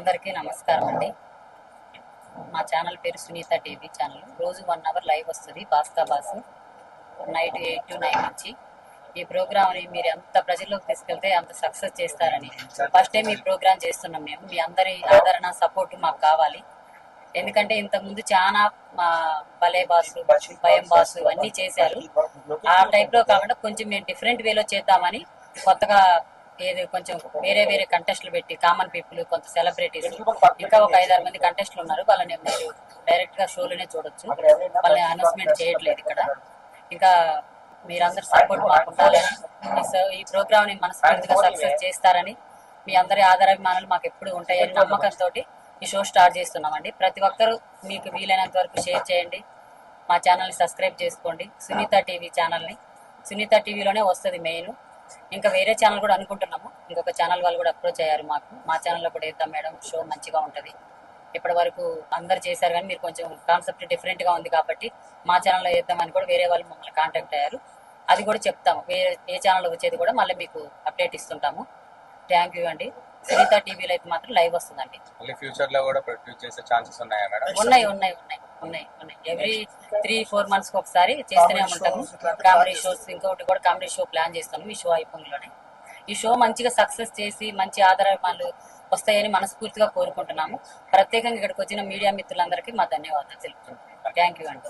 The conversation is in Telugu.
అందరికీ నమస్కారం అండి. మా ఛానల్ పేరు సునీత టీవీ ఛానల్. రోజు 1 అవర్ లైవ్ వస్తుంది బాస్తా బాస్, నైట్ 8 to 9 నుంచి. ఈ ప్రోగ్రామ్ని మీరు ఎంత ప్రజల్లోకి తీసుకెళ్తే అంత సక్సెస్ చేస్తారని ఫస్ట్ టైం ఈ ప్రోగ్రామ్ చేస్తున్నాం మేము. మీ అందరి ఆదరణ సపోర్ట్ మాకు కావాలి. ఎందుకంటే ఇంతకుముందు చాలా మా భలే బాసు, భయం బాసు అన్నీ చేశారు. ఆ టైప్లో కాకుండా కొంచెం మేము డిఫరెంట్ వేలో చేద్దామని కొత్తగా ఏది కొంచెం వేరే వేరే కంటెస్ట్లు పెట్టి కామన్ పీపుల్, కొంత సెలబ్రిటీస్, ఇంకా ఒక 5-6 మంది కంటెస్ట్లు ఉన్నారు. వాళ్ళని మీరు డైరెక్ట్ గా షోలోనే చూడొచ్చు. వాళ్ళని అనౌన్స్మెంట్ చేయట్లేదు ఇక్కడ. ఇంకా మీరందరూ సపోర్ట్ మాకు ఉండాలని, ఈ ప్రోగ్రామ్ ని మనస్ఫూర్తిగా సక్సెస్ చేస్తారని, మీ అందరి ఆదరాభిమానాలు మాకు ఎప్పుడు ఉంటాయని నమ్మకంతో ఈ షో స్టార్ట్ చేస్తున్నామండి. ప్రతి ఒక్కరూ మీకు వీలైనంత వరకు షేర్ చేయండి. మా ఛానల్ని సబ్స్క్రైబ్ చేసుకోండి. సునీత టీవీ ఛానల్ని సునీత టీవీలోనే వస్తుంది మెయిన్. ఇంకా వేరే ఛానల్ కూడా అనుకుంటున్నాము. ఇంకొక ఛానల్ వాళ్ళు కూడా అప్రోచ్ అయ్యారు మాకు. మా ఛానల్లో కూడా వేద్దాం మేడం, షో మంచిగా ఉంటుంది. ఇప్పటి వరకు అందరు చేశారు కానీ మీరు కొంచెం కాన్సెప్ట్ డిఫరెంట్గా ఉంది కాబట్టి మా ఛానల్లో వేద్దామని కూడా వేరే వాళ్ళు మమ్మల్ని కాంటాక్ట్ అయ్యారు. అది కూడా చెప్తాము. ఏ ఛానల్లో వచ్చేది కూడా మళ్ళీ మీకు అప్డేట్ ఇస్తుంటాము. థ్యాంక్ యూ అండి. సునీత టీవీలో అయితే మాత్రం లైవ్ వస్తుందండి. ఫ్యూచర్ లో కూడా ప్రొడ్యూస్ చేసే ఛాన్సెస్ ఉన్నాయా మేడం? ఉన్నాయి. ఎవ్రీ 3-4 months ఒకసారి చేస్తూనే ఉంటాము కామెడీ షోస్. ఇంకొకటి కూడా కామెడీ షో ప్లాన్ చేస్తాము ఈ షో అయిపోయిలోనే. ఈ షో మంచిగా సక్సెస్ చేసి మంచి ఆదరణలు వస్తాయని మనస్ఫూర్తిగా కోరుకుంటున్నాము. ప్రత్యేకంగా ఇక్కడికి వచ్చిన మీడియా మిత్రులందరికీ మా ధన్యవాదాలు తెలుపుతున్నాం. థ్యాంక్ యూ అండి.